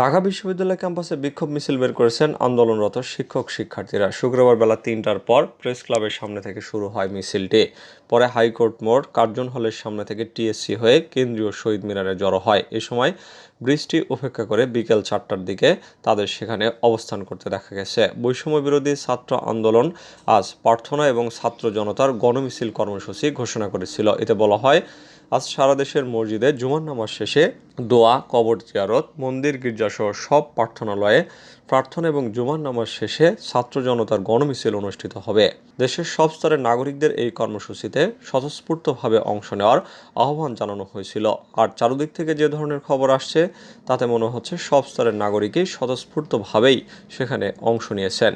ঢাকা বিশ্ববিদ্যালয় ক্যাম্পাসে বিক্ষোভ মিছিল বের করেছেন আন্দোলনরত শিক্ষার্থীরা। শুক্রবার বেলা ৩টার পর প্রেস ক্লাবের সামনে থেকে শুরু হয় মিছিলটি। পরে হাইকোর্ট মোড়, কার্জন হলের সামনে থেকে টিএসসি হয়ে কেন্দ্রীয় শহীদ মিনারে জড়ো হয়। এ সময় বৃষ্টি উপেক্ষা করে বিকেল ৪টার দিকে তাদের সেখানে অবস্থান করতে দেখা গেছে। বৈষম্য বিরোধী ছাত্র আন্দোলন আজ প্রার্থনা এবং ছাত্র জনতার গণমিছিল কর্মসূচি ঘোষণা করেছিল। এতে বলা হয়, আজ সারা দেশের মসজিদে জুমার নামাজ শেষে দোয়া, কবর জিয়ারত, মন্দির, গির্জাসহ সব প্রার্থনালয়ে প্রার্থনা এবং জুমার নামাজ শেষে ছাত্র জনতার গণমিছিল অনুষ্ঠিত হবে। দেশের সব স্তরের নাগরিকদের এই কর্মসূচিতে স্বতঃস্ফূর্তভাবে অংশ নেওয়ার আহ্বান জানানো হয়েছিল। আর চারদিক থেকে যে ধরনের খবর আসছে তাতে মনে হচ্ছে সব স্তরের নাগরিকই স্বতঃস্ফূর্তভাবেই সেখানে অংশ নিয়েছেন।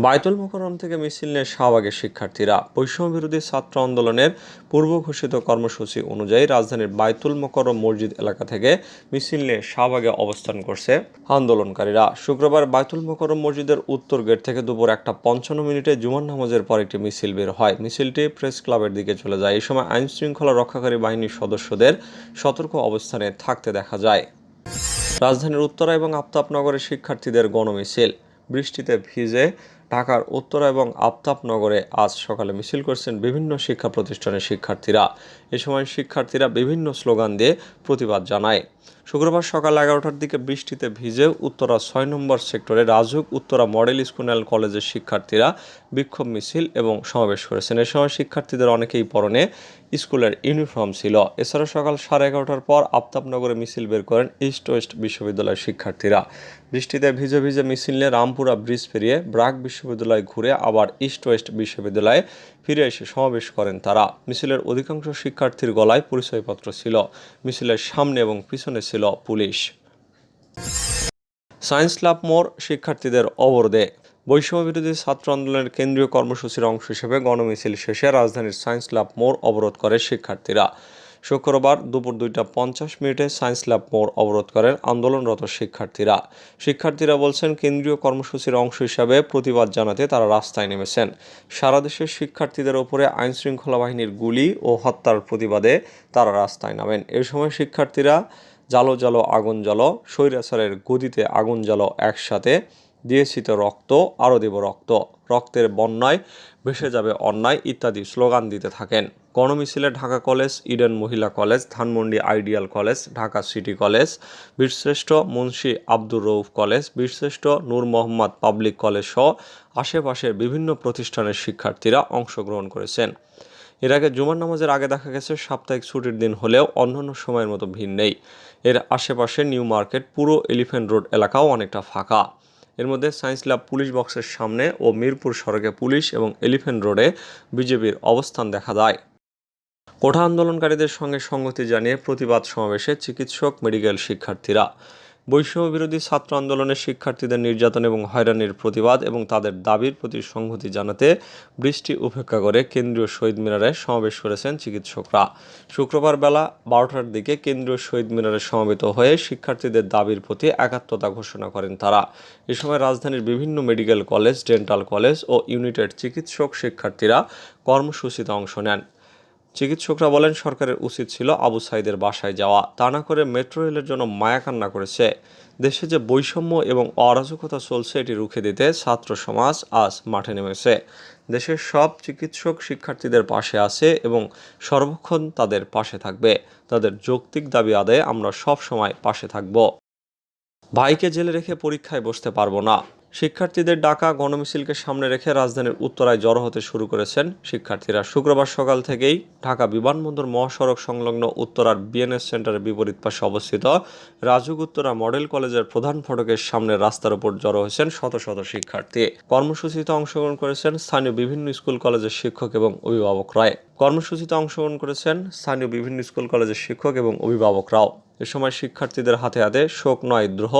বায়তুল মোকাররম থেকে মিছিল নিয়ে শাহবাগের শিক্ষার্থীরা। বৈষম্য বিরোধী ছাত্র আন্দোলনের পূর্ব ঘোষিত কর্মসূচি অনুযায়ী রাজধানীর বায়তুল মোকাররম মসজিদ এলাকা থেকে মিছিল নিয়ে শাহবাগে অবস্থান করছে আন্দোলনকারীরা। শুক্রবার বায়তুল মোকাররম মসজিদের উত্তর গেট থেকে দুপুর 1:55 জুমার নামাজের পর একটি মিছিল বের হয়। মিছিলটি প্রেস ক্লাবের দিকে চলে যায়। এই সময় আইন শৃঙ্খলা রক্ষাকারী বাহিনীর সদস্যদের সতর্ক অবস্থানে থাকতে দেখা যায়। রাজধানীর উত্তরা এবং আফতাবনগরের শিক্ষার্থীদের গণমিছিল। বৃষ্টিতে ভিজে ঢাকার উত্তরা এবং আফতাবনগরে আজ সকালে মিছিল করছেন বিভিন্ন শিক্ষা প্রতিষ্ঠানের শিক্ষার্থীরা। এ সময় শিক্ষার্থীরা বিভিন্ন স্লোগান দিয়ে প্রতিবাদ জানায়। শুক্রবার সকাল 11টার দিকে বৃষ্টিতে ভিজে উত্তরা 6 নম্বর সেক্টরে RAJUK Uttara model school and কলেজের শিক্ষার্থীরা বিক্ষোভ মিছিল এবং সমাবেশ করেছেন। এ সময় শিক্ষার্থীদের অনেকেই পরনে স্কুলের ইউনিফর্ম ছিল। এছাড়া সকাল 11:30টার পর আফতাবনগরে মিছিল বের করেন ইস্ট ওয়েস্ট বিশ্ববিদ্যালয়ের শিক্ষার্থীরা। বৃষ্টিতে ভিজে ভিজে মিছিল নিয়ে রামপুরা ব্রিজ পেরিয়ে ব্রাক বিশ্ববিদ্যালয় ঘুরে আবার ইস্ট ওয়েস্ট বিশ্ববিদ্যালয়ে ফিরে এসে সমাবেশ করেন তারা। মিছিলের অধিকাংশ শিক্ষার্থীর গলায় পরিচয়পত্র ছিল। মিছিলের সামনে এবং পিছনে ছিল পুলিশ। সায়েন্স ল্যাব মোড় শিক্ষার্থীদের অবরোধে। বৈষম্য বিরোধী ছাত্র আন্দোলনের কেন্দ্রীয় কর্মসূচির অংশ হিসেবে গণমিছিল শেষে রাজধানীর সায়েন্স ল্যাব মোড় অবরোধ করে শিক্ষার্থীরা। শুক্রবার দুপুর 2:50 সায়েন্স ল্যাব মোড় অবরোধ করেন আন্দোলনরত শিক্ষার্থীরা বলছেন, কেন্দ্রীয় কর্মসূচির অংশ হিসাবে প্রতিবাদ জানাতে তারা রাস্তায় নেমেছেন। সারা দেশের শিক্ষার্থীদের ওপরে আইনশৃঙ্খলা বাহিনীর গুলি ও হত্যার প্রতিবাদে তারা রাস্তায় নামেন। এ সময় শিক্ষার্থীরা জালো জালো আগুন জ্বালো, স্বৈরাচারের গদিতে আগুন জ্বালো, একসাথে দিয়েছি তো রক্ত, আরও দেব রক্ত, রক্তের বন্যায় ভেসে যাবে অন্যায় ইত্যাদি স্লোগান দিতে থাকেন। গণমিছিলে ঢাকা কলেজ, ইডেন মহিলা college, Dhanmondi ideal college, Dhaka city college, বীরশ্রেষ্ঠ মুন্সি আব্দুর রউফ কলেজ, বীরশ্রেষ্ঠ নূর মোহাম্মদ পাবলিক কলেজ সহ আশেপাশের বিভিন্ন প্রতিষ্ঠানের শিক্ষার্থীরা অংশগ্রহণ করেছেন। এর আগে জুমার নামাজের আগে দেখা গেছে সাপ্তাহিক ছুটির দিন হলেও অন্যান্য সময়ের মতো ভিড় নেই। এর আশেপাশে নিউ মার্কেট, পুরো এলিফ্যান্ট রোড এলাকাও অনেকটা ফাঁকা। এর মধ্যে সায়েন্স ল্যাব পুলিশ বক্সের সামনে ও মিরপুর সড়কে পুলিশ এবং এলিফ্যান্ট রোডে বিজেপির অবস্থান দেখা যায়। কোঠা আন্দোলনকারীদের সঙ্গে সংগতি জানিয়ে প্রতিবাদ সমাবেশে চিকিৎসক, মেডিকেল শিক্ষার্থীরা। বৈষম্য বিরোধী ছাত্র আন্দোলনের শিক্ষার্থীদের নির্যাতন এবং হয়রানির প্রতিবাদ এবং তাদের দাবির প্রতি সংহতি জানাতে বৃষ্টি উপেক্ষা করে কেন্দ্রীয় শহীদ মিনারে সমাবেশ করেছেন চিকিৎসকরা। শুক্রবার বেলা 12টার দিকে কেন্দ্রীয় শহীদ মিনারে সমবেত হয়ে শিক্ষার্থীদের দাবির প্রতি একাত্মতা ঘোষণা করেন তারা। এ সময় রাজধানীর বিভিন্ন মেডিকেল কলেজ, ডেন্টাল কলেজ ও ইউনিটের চিকিৎসক শিক্ষার্থীরা কর্মসূচিতে অংশ নেন। চিকিৎসকরা বলেন, সরকারের উচিত ছিল আবু সাঈদের বাসায় যাওয়া, তা না করে মেট্রো রেলের জন্য মায়াকান্না করেছে। দেশে যে বৈষম্য এবং অরাজকতা চলছে এটি রুখে দিতে ছাত্র সমাজ আজ মাঠে নেমেছে। দেশের সব চিকিৎসক শিক্ষার্থীদের পাশে আছে এবং সর্বক্ষণ তাদের পাশে থাকবে। তাদের যৌক্তিক দাবি আদায়ে আমরা সব সময় পাশে থাকব। ভাইকে জেলে রেখে পরীক্ষায় বসতে পারবো না। শিক্ষার্থীদের ডাকা গণমিছিলকে সামনে রেখে রাজধানীর উত্তরায় জড়ো হতে শুরু করেছেন শিক্ষার্থীরা। শুক্রবার সকাল থেকেই ঢাকা বিমানবন্দর মহাসড়ক সংলগ্ন উত্তরার বিএনএস সেন্টারের বিপরীত পাশে অবস্থিত রাজুক উত্তরা মডেল কলেজের প্রধান ফটকের সামনের রাস্তার উপর জড়ো হয়েছেন শত শত শিক্ষার্থী। কর্মসূচিতে অংশগ্রহণ করেছেন স্থানীয় বিভিন্ন স্কুল কলেজের শিক্ষক এবং অভিভাবকরাও। এ সময় শিক্ষার্থীদের হাতে হাতে শোক নয় দ্রোহ,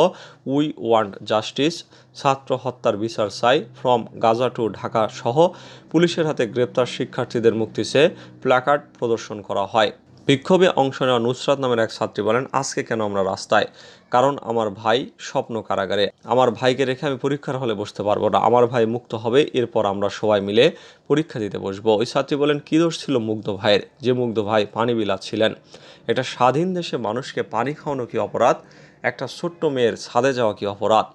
উই ওয়ান্ট জাস্টিস, ছাত্র হত্যার বিচার চাই, ফ্রম গাজা টু ঢাকা সহ পুলিশের হাতে গ্রেপ্তার শিক্ষার্থীদের মুক্তি চেয়ে প্ল্যাকার্ড প্রদর্শন করা হয়। বিক্ষোভে অংশ নেওয়া নুসরাত নামের এক ছাত্রী বলেন, আজকে কেন আমরা রাস্তায়? কারণ আমার ভাই স্বপ্ন কারাগারে। আমার ভাইকে রেখে আমি পরীক্ষার হলে বসতে পারবো না। আমার ভাই মুক্ত হবে, এরপর আমরা সবাই মিলে পরীক্ষা দিতে বসবো। ওই ছাত্রী বলেন, কী দোষ ছিল মুগ্ধ ভাইয়ের? যে মুগ্ধ ভাই পানি বিলাচ্ছিলেন। এটা স্বাধীন দেশে মানুষকে পানি খাওয়ানো কি অপরাধ? একটা ছোট্ট মেয়ের ছাদে যাওয়া কি অপরাধ?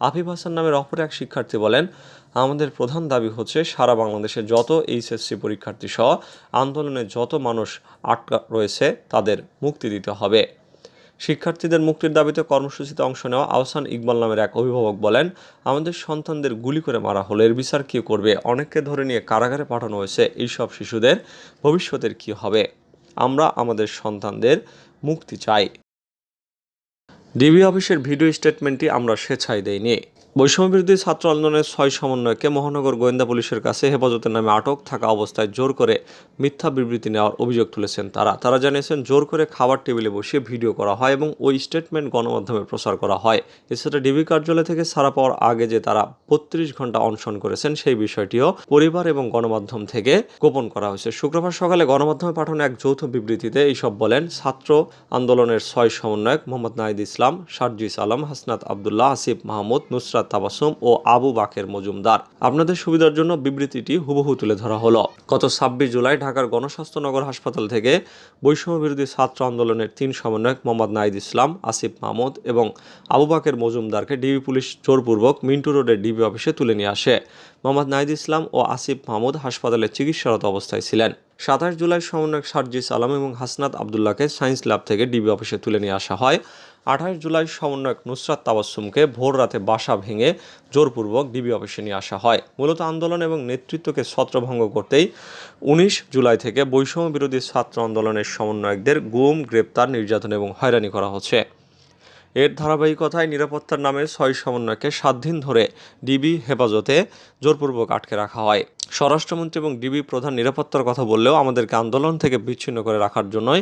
আফিফ হাসান নামের অপর এক শিক্ষার্থী বলেন, আমাদের প্রধান দাবি হচ্ছে সারা বাংলাদেশে যত এইচএসসি পরীক্ষার্থী সহ আন্দোলনে যত মানুষ আটকা রয়েছে তাদের মুক্তি দিতে হবে। শিক্ষার্থীদের মুক্তির দাবিতে কর্মসূচিতে অংশ নেওয়া আহসান ইকবাল নামের এক অভিভাবক বলেন, আমাদের সন্তানদের গুলি করে মারা হলো, এর বিচার কে করবে? অনেককে ধরে নিয়ে কারাগারে পাঠানো হয়েছে, এইসব শিশুদের ভবিষ্যতের কি হবে? আমরা আমাদের সন্তানদের মুক্তি চাই। ডিবি অফিসের ভিডিও স্টেটমেন্টটি আমরা স্বেচ্ছায় দেইনি। বৈষম্যবিরোধী ছাত্র আন্দোলনের 6 সমন্বয়কে মহানগর গোয়েন্দা পুলিশের কাছে হেফাজতের নামে আটক থাকা অবস্থায় জোর করে মিথ্যা বিবৃতি নেওয়ার অভিযোগ তুলেছেন তারা জানিয়েছেন, জোর করে খাবার টেবিলে বসিয়ে ভিডিও করা হয় এবং ওই স্টেটমেন্ট গণমাধ্যমে প্রচার করা হয়। এছাড়া ডিবি কার্যালয় থেকে ছাড়া পাওয়ার আগে যে তারা 32 ঘন্টা অনশন করেছেন সেই বিষয়টিও পরিবার এবং গণমাধ্যম থেকে গোপন করা হয়েছে। শুক্রবার সকালে গণমাধ্যমে পাঠানো এক যৌথ বিবৃতিতে এইসব বলেন ছাত্র আন্দোলনের 6 সমন্বয়ক মোহাম্মদ নাহিদ ইসলাম, সার্জিস আলম, হাসনাত আবদুল্লাহ, আসিফ মাহমুদ, নুসরাত তাবাসসুম ও আবু বাকের মজুমদার। আপনাদের সুবিধার জন্য বিবৃতিটি হুবহু তুলে ধরা হলো। গত 26 জুলাই ঢাকার গণস্বাস্থ্য নগর হাসপাতাল থেকে বৈষম্যবিরোধী ছাত্র আন্দোলনের 3 সমন্বয়ক মোহাম্মদ নাহিদ ইসলাম, আসিফ মাহমুদ এবং আবু বাকের মজুমদারকে ডিবি পুলিশ জোরপূর্বক মিন্টু রোডের ডিবি অফিসে তুলে নিয়ে আসে। মোহাম্মদ নাহিদ ইসলাম ও আসিফ মাহমুদ হাসপাতালে চিকিৎসারত অবস্থায় ছিলেন। 27 জুলাই সমন্বয়ক সার্জিস আলম এবং হাসনাত আবদুল্লাহকে সায়েন্স ল্যাব থেকে ডিবি অফিসে তুলে নিয়ে আসা হয়। 28 জুলাই সমন্বয়ক নুসরাত তাবাসসুমকে ভোর রাতে বাসা ভেঙে জোরপূর্বক ডিবি অফিসে নিয়ে আসা হয়। মূলত আন্দোলন এবং নেতৃত্বকে ছত্রভঙ্গ করতেই 19 জুলাই থেকে বৈষম্য বিরোধী ছাত্র আন্দোলনের সমন্বয়কদের গুম, গ্রেপ্তার, নির্যাতন এবং হয়রানি করা হচ্ছে। এর ধারাবাহিকতায় নিরাপত্তার নামে 6 সমন্বয়কে 7 দিন ধরে ডিবি হেফাজতে জোরপূর্বক আটকে রাখা হয়। স্বরাষ্ট্রমন্ত্রী এবং ডিবি প্রধান নিরাপত্তার কথা বললেও আমাদেরকে আন্দোলন থেকে বিচ্ছিন্ন করে রাখার জন্যই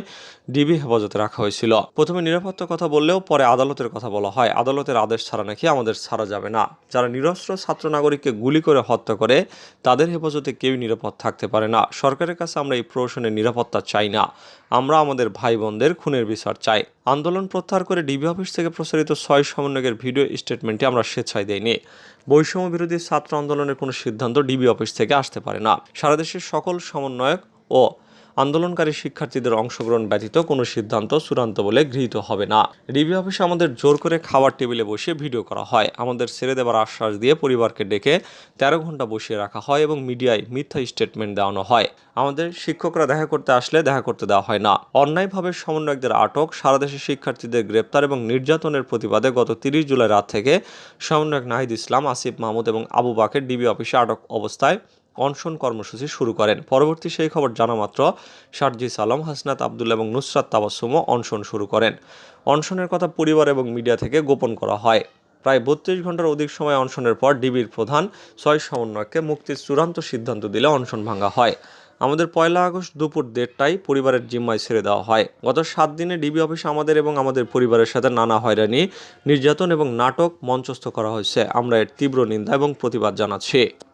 ডিবি হেফাজতে রাখা হয়েছিল। প্রথমে নিরাপত্তার কথা বললেও পরে আদালতের কথা বলা হয়। আদালতের আদেশ ছাড়া নাকি আমাদের ছাড়া যাবে না। যারা নিরস্ত্র ছাত্র নাগরিককে গুলি করে হত্যা করে তাদের হেফাজতে কেউ নিরাপদ থাকতে পারে না। সরকারের কাছে আমরা এই প্রহসনের নিরাপত্তা চাই না। আমরা আমাদের ভাই বোনদের খুনের বিচার চাই। আন্দোলন প্রত্যাহার করে ডিবি অফিস থেকে প্রচারিত 6 সমন্বয়কের ভিডিও স্টেটমেন্টটি আমরা স্বেচ্ছায় দেইনি। বৈষম্য বিরোধী ছাত্র আন্দোলনের কোনো সিদ্ধান্ত ডিবি অফিস থেকে আসতে পারে না। সারা দেশের সকল সমন্বয়ক ও আন্দোলনকারী শিক্ষার্থীদের অংশগ্রহণ ব্যতীত কোনো সিদ্ধান্ত চূড়ান্ত বলে গৃহীত হবে না। ডিবি অফিসে আমাদের জোর করে খাবার টেবিলে বসিয়ে ভিডিও করা হয়। আমাদের ছেড়ে দেবার আশ্বাস দিয়ে পরিবারকে ডেকে 13 ঘন্টা বসিয়ে রাখা হয় এবং মিডিয়ায় মিথ্যা স্টেটমেন্ট দেওয়ানো হয়। আমাদের শিক্ষকরা দেখা করতে আসলে দেখা করতে দেওয়া হয় না। অন্যায়ভাবে সমন্বয়কদের আটক, সারা দেশে শিক্ষার্থীদের গ্রেপ্তার এবং নির্যাতনের প্রতিবাদে গত 30 জুলাই রাত থেকে সমন্বয়ক নাহিদ ইসলাম, আসিফ মাহমুদ এবং আবু বাকের ডিবি অফিসে আটক অবস্থায় অনশন কর্মসূচি শুরু করেন। পরবর্তী সেই খবর জানা মাত্র সার্জিস আলম, হাসনাত আবদুল্লাহ এবং নুসরাত তাবাসসুমও অনশন শুরু করেন। অনশনের কথা পরিবার এবং মিডিয়া থেকে গোপন করা হয়। প্রায় 32 ঘন্টার অধিক সময় অনশনের পর ডিবির প্রধান 6 সমন্বয়ককে মুক্তির চূড়ান্ত সিদ্ধান্ত দিলে অনশন ভাঙা হয়। আমাদের 1 আগস্ট দুপুর 1:30টায় পরিবারের জিম্মায় ছেড়ে দেওয়া হয়। গত 7 দিনে ডিবি অফিসে আমাদের এবং আমাদের পরিবারের সাথে নানা হয়রানি, নির্যাতন এবং নাটক মঞ্চস্থ করা হয়েছে। আমরা এর তীব্র নিন্দা এবং প্রতিবাদ জানাচ্ছি।